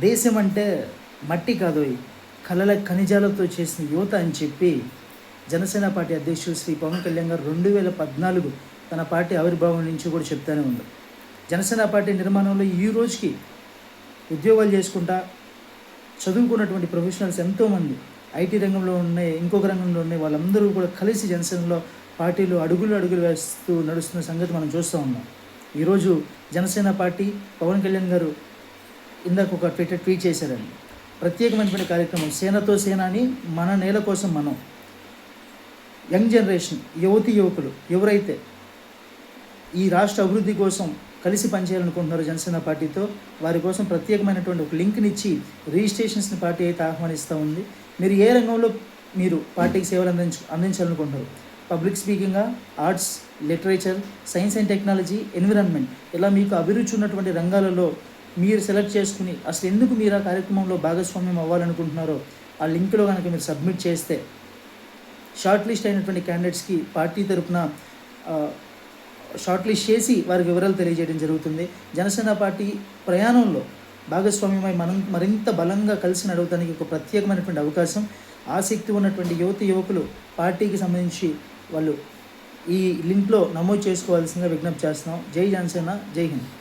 దేశం అంటే మట్టి కాదోయ్, కలల ఖనిజాలతో చేసిన యువత అని చెప్పి జనసేన పార్టీ అధ్యక్షుడు శ్రీ పవన్ కళ్యాణ్ గారు 2014 తన పార్టీ ఆవిర్భావం నుంచి కూడా చెప్తానే ఉంది. జనసేన పార్టీ నిర్మాణంలో ఈ రోజుకి ఉద్యోగాలు చేసుకుంటా చదువుకున్నటువంటి ప్రొఫెషనల్స్ ఎంతోమంది ఐటీ రంగంలో ఉన్నాయి, ఇంకొక రంగంలో ఉన్నాయి, వాళ్ళందరూ కూడా కలిసి జనసేనలో పార్టీలో అడుగులు వేస్తూ నడుస్తున్న సంగతి మనం చూస్తూ ఉన్నాం. ఈరోజు జనసేన పార్టీ పవన్ కళ్యాణ్ గారు ఇందాక ఒక ట్వీట్ చేశారండి. ప్రత్యేకమైనటువంటి కార్యక్రమం సేనతో సేన అని, మన నేల కోసం మనం. యంగ్ జనరేషన్ యువకులు ఎవరైతే ఈ రాష్ట్ర అభివృద్ధి కోసం కలిసి పనిచేయాలనుకుంటున్నారో జనసేన పార్టీతో, వారి కోసం ప్రత్యేకమైనటువంటి ఒక లింక్ని ఇచ్చి రిజిస్ట్రేషన్స్ని పార్టీ అయితే ఆహ్వానిస్తూ ఉంది. మీరు ఏ రంగంలో మీరు పార్టీకి సేవలు అందించాలనుకుంటున్నారు, పబ్లిక్ స్పీకింగా, arts, literature, science and technology, environment, ఇలా మీకు అభిరుచి ఉన్నటువంటి రంగాలలో మీరు సెలెక్ట్ చేసుకుని అసలు ఎందుకు మీరు ఆ కార్యక్రమంలో భాగస్వామ్యం అవ్వాలనుకుంటున్నారో ఆ లింక్లో కనుక మీరు సబ్మిట్ చేస్తే షార్ట్ లిస్ట్ అయినటువంటి క్యాండిడేట్స్కి పార్టీ తరఫున షార్ట్ లిస్ట్ చేసి వారికి వివరాలు తెలియజేయడం జరుగుతుంది. జనసేన పార్టీ ప్రయాణంలో భాగస్వామ్యమై మనం మరింత బలంగా కలిసి నడవడానికి ఒక ప్రత్యేకమైనటువంటి అవకాశం. ఆసక్తి ఉన్నటువంటి యువకులు పార్టీకి సంబంధించి వాళ్ళు ఈ లింక్లో నమోదు చేసుకోవాల్సిందిగా విజ్ఞప్తి చేస్తున్నాం. జై జనసేన, జై హింద్.